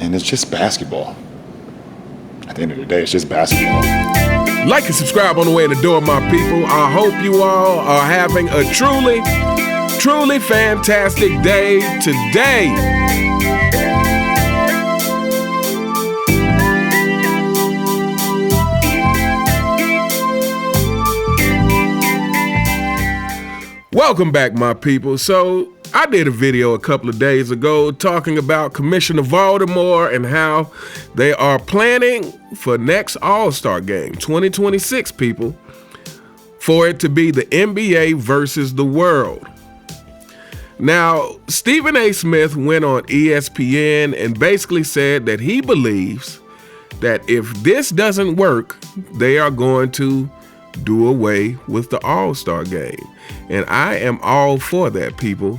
And it's just basketball. At the end of the day, it's just basketball. Like and subscribe on the way in the door, my people. I hope you all are having a truly, truly fantastic day today. Welcome back, my people. So I did a video a couple of days ago talking about Commissioner Voldemort and how they are planning for next All-Star game, 2026, people, for it to be the NBA versus the world. Now, Stephen A. Smith went on ESPN and basically said that he believes that if this doesn't work, they are going to do away with the All-Star game. And I am all for that, people.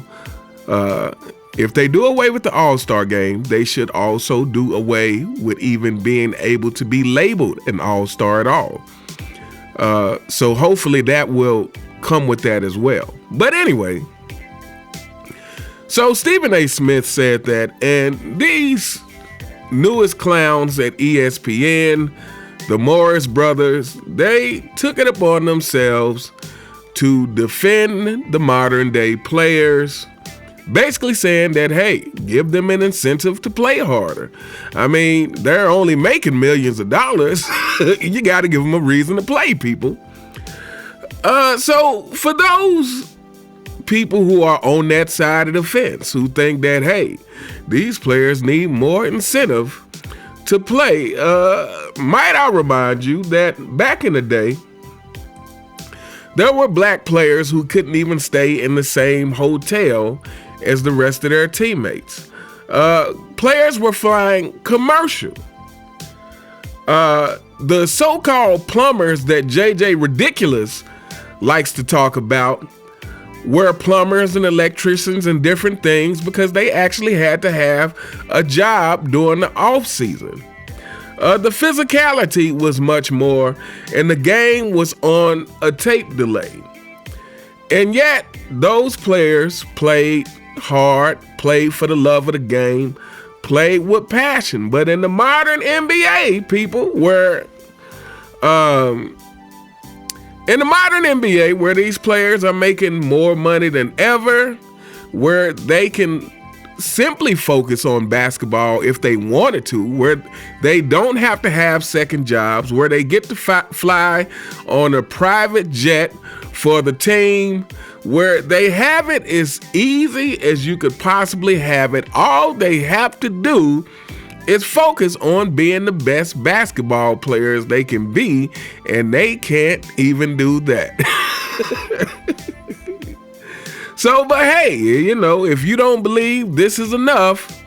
If they do away with the All-Star game, they should also do away with even being able to be labeled an All-Star at all. So hopefully that will come with that as well. But anyway, so Stephen A. Smith said that, and these newest clowns at ESPN, the Morris brothers, they took it upon themselves to defend the modern day players, basically saying that, hey, give them an incentive to play harder. I mean, they're only making millions of dollars. You got to give them a reason to play, people. So for those people who are on that side of the fence, who think that, hey, these players need more incentive to play, might I remind you that back in the day, there were black players who couldn't even stay in the same hotel as the rest of their teammates. Players were flying commercial. The so-called plumbers that JJ Ridiculous likes to talk about were plumbers and electricians and different things because they actually had to have a job during the off season. The physicality was much more, and the game was on a tape delay. And yet, those players played hard, played for the love of the game, played with passion. But in the modern NBA, people, where these players are making more money than ever, where they can simply focus on basketball if they wanted to, where they don't have to have second jobs, where they get to fly on a private jet for the team, where they have it as easy as you could possibly have it. All they have to do is focus on being the best basketball players they can be, and they can't even do that. So, but hey, you know, if you don't believe this is enough,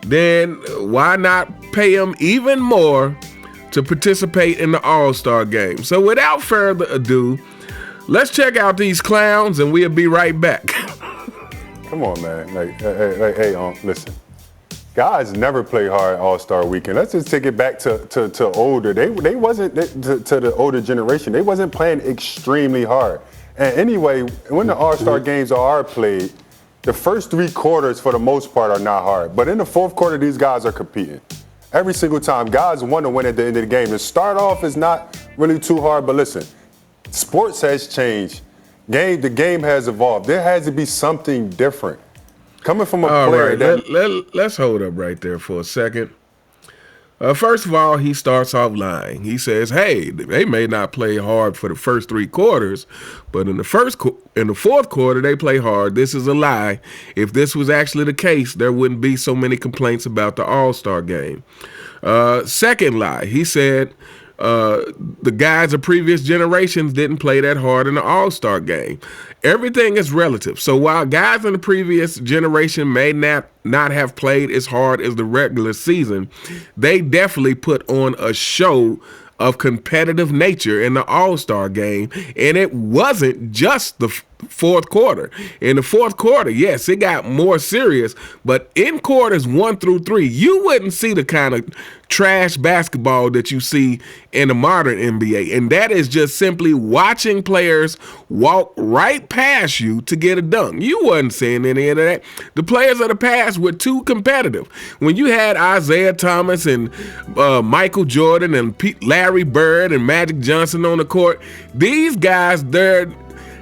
then why not pay them even more to participate in the All-Star game? So without further ado, let's check out these clowns and we'll be right back. Come on, man. Hey, listen. Guys never play hard All-Star weekend. Let's just take it back to older. They wasn't, to the older generation, they wasn't playing extremely hard. And anyway, when the All-Star games are played, the first 3 quarters, for the most part, are not hard. But in the fourth quarter, these guys are competing. Every single time, guys want to win at the end of the game. The start off is not really too hard, but listen, sports has changed. The game has evolved. There has to be something different. Coming from a player that... Let's hold up right there for a second. First of all, he starts off lying. He says, hey, they may not play hard for the first 3 quarters, but in the fourth quarter, they play hard. This is a lie. If this was actually the case, there wouldn't be so many complaints about the All-Star game. Second lie, he said the guys of previous generations didn't play that hard in the All-Star game. Everything is relative. So while guys in the previous generation may not have played as hard as the regular season, they definitely put on a show of competitive nature in the All-Star game. And it wasn't just the fourth quarter. In the fourth quarter, yes, it got more serious, but in quarters 1 through 3, you wouldn't see the kind of trash basketball that you see in the modern NBA. And that is just simply watching players walk right past you to get a dunk. You wasn't seeing any of that. The players of the past were too competitive. When you had Isaiah Thomas and Michael Jordan and Larry Bird and Magic Johnson on the court, these guys, their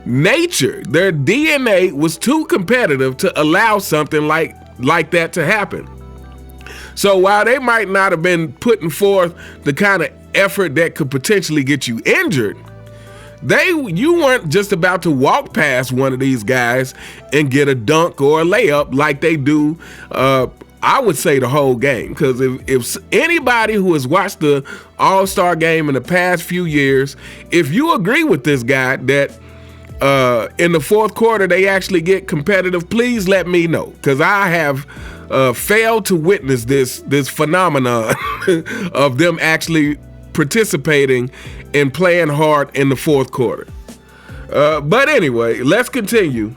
nature, their DNA was too competitive to allow something like that to happen. So while they might not have been putting forth the kind of effort that could potentially get you injured, you weren't just about to walk past one of these guys and get a dunk or a layup like they do, I would say, the whole game. Because if anybody who has watched the All-Star game in the past few years, if you agree with this guy that in the fourth quarter they actually get competitive, please let me know, because I have failed to witness this phenomenon of them actually participating and playing hard in the fourth quarter. But anyway, let's continue.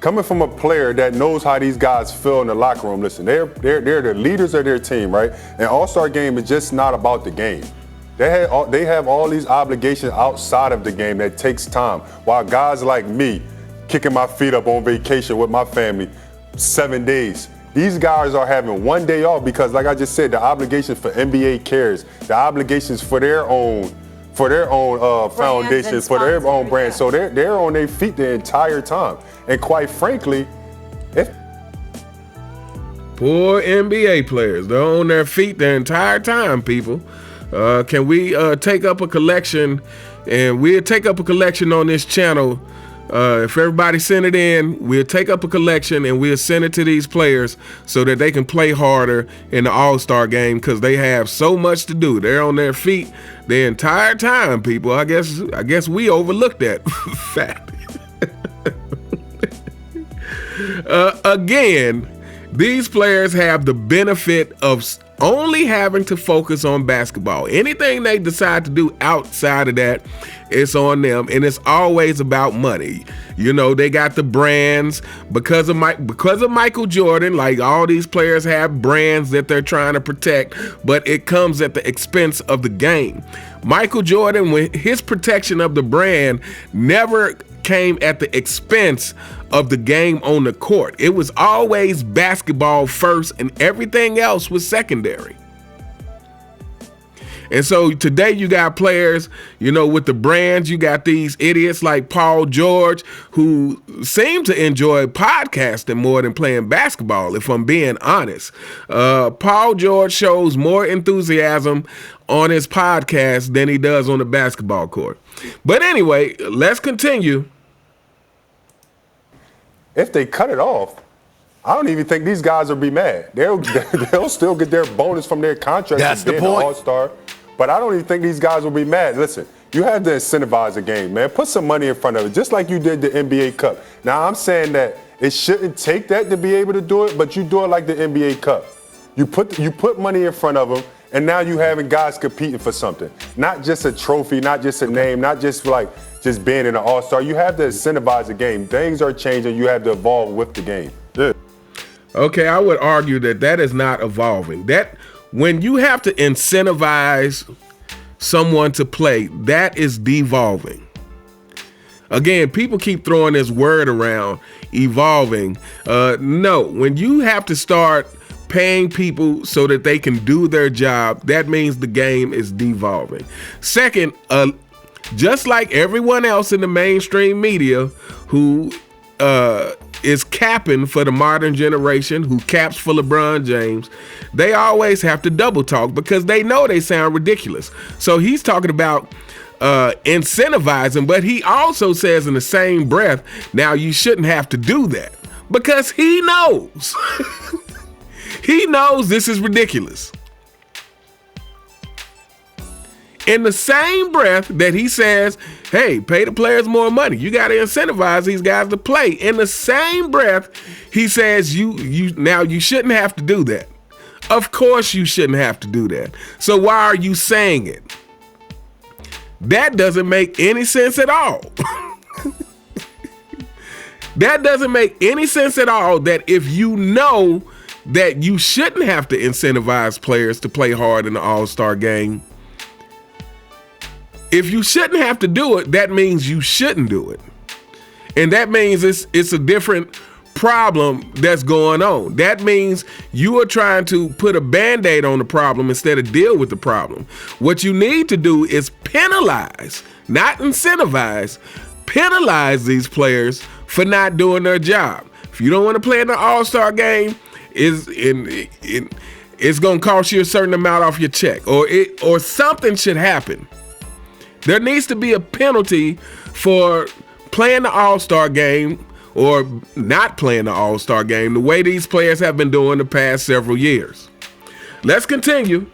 Coming from a player that knows how these guys feel in the locker room, listen, they're the leaders of their team, right? And All-Star game is just not about the game. They have all these obligations outside of the game that takes time. While guys like me, kicking my feet up on vacation with my family 7 days, these guys are having 1 day off because, like I just said, the obligations for NBA cares, the obligations for their own foundations, for their own brand. So they're on their feet the entire time. And quite frankly, poor NBA players, they're on their feet the entire time, people. Can we take up a collection? And we'll take up a collection on this channel. If everybody send it in, we'll take up a collection and we'll send it to these players so that they can play harder in the All-Star game, because they have so much to do. They're on their feet the entire time, people. I guess we overlooked that fact. Again, these players have the benefit of only having to focus on basketball. Anything they decide to do outside of that, it's on them, and it's always about money. You know, they got the brands because of Michael Jordan. Like, all these players have brands that they're trying to protect, but it comes at the expense of the game. Michael Jordan, when his protection of the brand never came at the expense of the game on the court. It was always basketball first and everything else was secondary. And so today you got players, you know, with the brands. You got these idiots like Paul George, who seem to enjoy podcasting more than playing basketball, if I'm being honest. Paul George shows more enthusiasm on his podcast than he does on the basketball court. But anyway, let's continue. If they cut it off, I don't even think these guys will be mad. They'll still get their bonus from their contract. That's the point. An All-Star. But I don't even think these guys will be mad. Listen, you have to incentivize the game, man. Put some money in front of it, just like you did the NBA Cup. Now, I'm saying that it shouldn't take that to be able to do it, but you do it like the NBA Cup. You put money in front of them, and now you having guys competing for something. Not just a trophy, not just a name, not just just being in an All-Star. You have to incentivize the game. Things are changing. You have to evolve with the game. Yeah. Okay, I would argue that is not evolving. That when you have to incentivize someone to play, that is devolving. Again, people keep throwing this word around, evolving. No, when you have to start paying people so that they can do their job, that means the game is devolving. Second, just like everyone else in the mainstream media who is capping for the modern generation, who caps for LeBron James, they always have to double talk because they know they sound ridiculous. So he's talking about incentivizing, but he also says in the same breath, now you shouldn't have to do that, because he knows. He knows this is ridiculous. In the same breath that he says, hey, pay the players more money, you got to incentivize these guys to play. In the same breath, he says you shouldn't have to do that. Of course you shouldn't have to do that. So why are you saying it? That doesn't make any sense at all. That doesn't make any sense at all, that if you know that you shouldn't have to incentivize players to play hard in the All-Star game, if you shouldn't have to do it, that means you shouldn't do it. And that means it's a different problem that's going on. That means you are trying to put a Band-Aid on the problem instead of deal with the problem. What you need to do is penalize, not incentivize, penalize these players for not doing their job. If you don't want to play in the All-Star game, it's going to cost you a certain amount off your check, or something should happen. There needs to be a penalty for playing the All-Star game or not playing the All-Star game the way these players have been doing the past several years. Let's continue.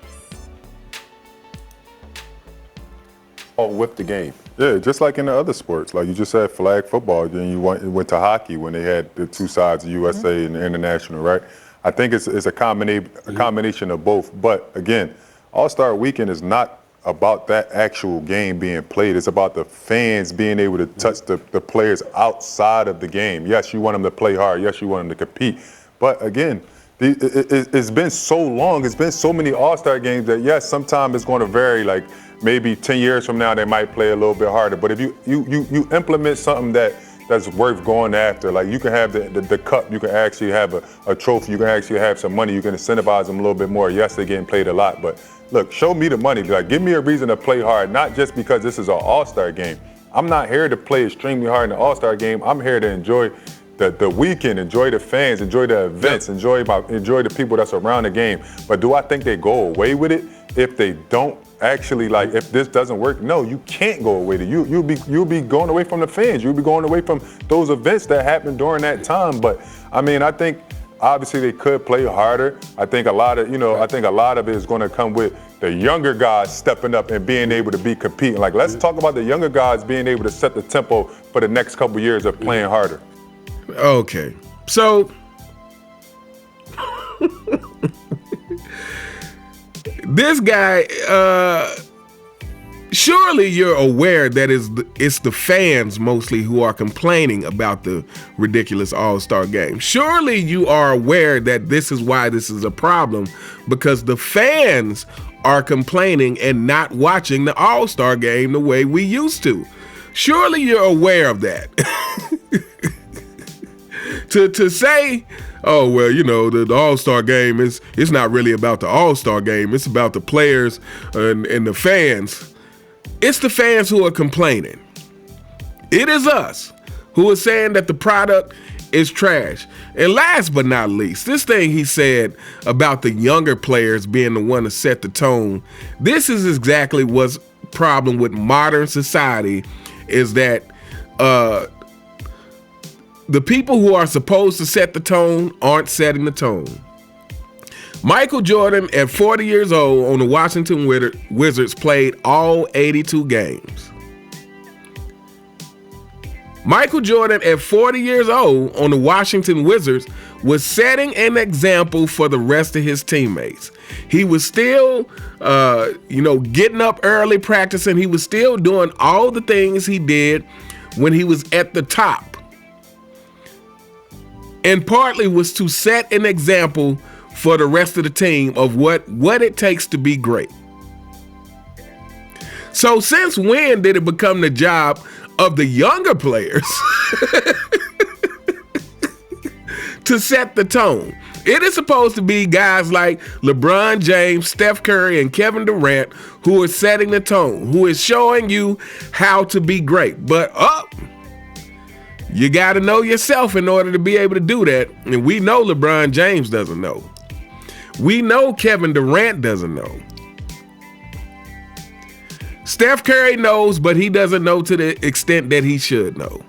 With the game. Yeah, just like in the other sports. Like you just said, flag football, then you went to hockey when they had the two sides, the USA and the international, right? I think it's a combination of both. But again, All-Star Weekend is not about that actual game being played. It's about the fans being able to touch the players outside of the game. Yes, you want them to play hard. Yes, you want them to compete. But again, it's been so long. It's been so many All-Star games that, yes, sometimes it's going to vary. Like maybe 10 years from now, they might play a little bit harder. But if you implement something that's worth going after, like you can have the cup, you can actually have a trophy, you can actually have some money, you can incentivize them a little bit more. Yes, they're getting played a lot, but look, show me the money. Like, give me a reason to play hard, not just because this is an All-Star game. I'm not here to play extremely hard in the All-Star game. I'm here to enjoy the weekend, enjoy the fans, enjoy the events, enjoy the people that's around the game. But do I think they go away with it if they don't actually, like, if this doesn't work? No, you can't go away with it. You'll be going away from the fans. You'll be going away from those events that happened during that time. But I mean, I think obviously they could play harder. I think a lot of it is going to come with the younger guys stepping up and being able to be competing. Like, let's talk about the younger guys being able to set the tempo for the next couple of years of playing harder. Okay, so this guy, surely you're aware that it's the fans mostly who are complaining about the ridiculous All-Star game. Surely you are aware that this is why this is a problem, because the fans are complaining and not watching the All-Star game the way we used to. Surely you're aware of that. To say, oh, well, you know, the All-Star game it's not really about the All-Star game. It's about the players and the fans. It's the fans who are complaining. It is us who are saying that the product is trash. And last but not least, this thing he said about the younger players being the one to set the tone. This is exactly what's problem with modern society, is that the people who are supposed to set the tone aren't setting the tone. Michael Jordan, at 40 years old, on the Washington Wizards, played all 82 games. Michael Jordan, at 40 years old, on the Washington Wizards, was setting an example for the rest of his teammates. He was still, getting up early, practicing. He was still doing all the things he did when he was at the top. And partly was to set an example for the rest of the team of what it takes to be great. So since when did it become the job of the younger players to set the tone? It is supposed to be guys like LeBron James, Steph Curry, and Kevin Durant who are setting the tone, who is showing you how to be great. But you got to know yourself in order to be able to do that. And we know LeBron James doesn't know. We know Kevin Durant doesn't know. Steph Curry knows, but he doesn't know to the extent that he should know.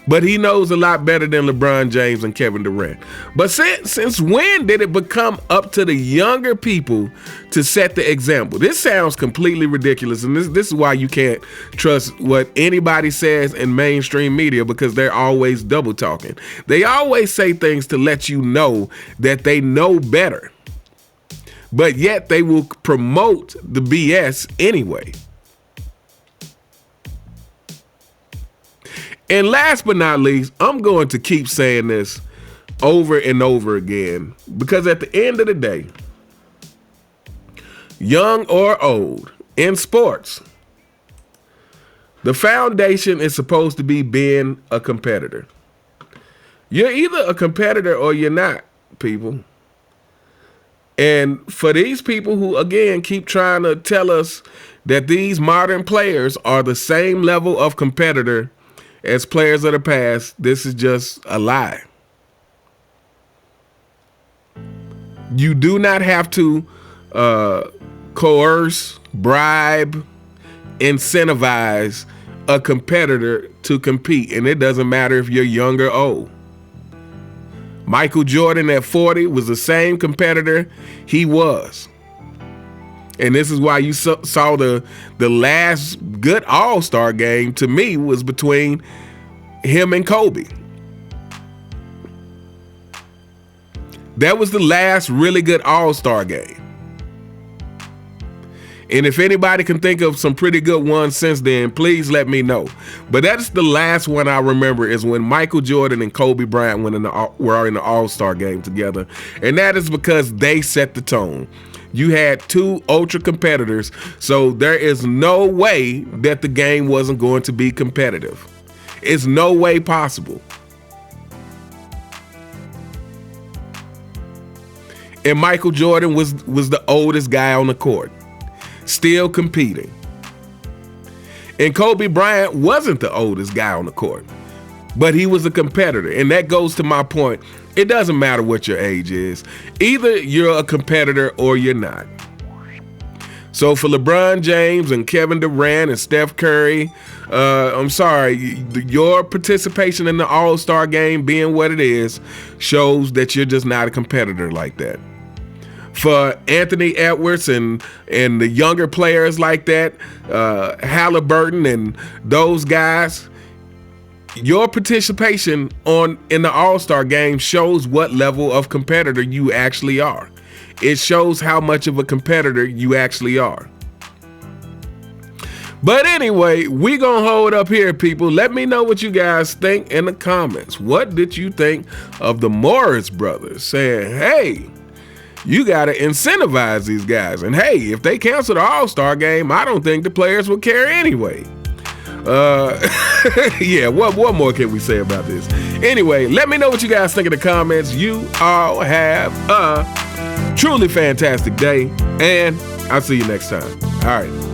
But he knows a lot better than LeBron James and Kevin Durant. But since when did it become up to the younger people to set the example? This sounds completely ridiculous, and this is why you can't trust what anybody says in mainstream media, because they're always double talking. They always say things to let you know that they know better. but yet they will promote the BS anyway. And last but not least, I'm going to keep saying this over and over again, because at the end of the day, young or old, in sports, the foundation is supposed to be being a competitor. You're either a competitor or you're not, people. And for these people who, again, keep trying to tell us that these modern players are the same level of competitor as players of the past, this is just a lie. You do not have to coerce, bribe, incentivize a competitor to compete. And it doesn't matter if you're young or old. Michael Jordan at 40 was the same competitor he was. And this is why you saw the last good All-Star game, to me, was between him and Kobe. That was the last really good All-Star game. And if anybody can think of some pretty good ones since then, please let me know. But that's the last one I remember, is when Michael Jordan and Kobe Bryant were in the All-Star game together. And that is because they set the tone. You had two ultra competitors, so there is no way that the game wasn't going to be competitive. It's no way possible. And Michael Jordan was the oldest guy on the court, still competing. And Kobe Bryant wasn't the oldest guy on the court, but he was a competitor. And that goes to my point. It doesn't matter what your age is. Either you're a competitor or you're not. So for LeBron James and Kevin Durant and Steph Curry, I'm sorry, your participation in the All-Star game being what it is shows that you're just not a competitor like that. For Anthony Edwards and the younger players like that, Halliburton and those guys, your participation in the All-Star game shows what level of competitor you actually are. It shows how much of a competitor you actually are. But anyway, we gonna hold up here, people. Let me know what you guys think in the comments. What did you think of the Morris brothers saying, hey, you got to incentivize these guys. And hey, if they cancel the All-Star game, I don't think the players will care anyway. Yeah, what more can we say about this? Anyway, let me know what you guys think in the comments. You all have a truly fantastic day, and I'll see you next time. All right.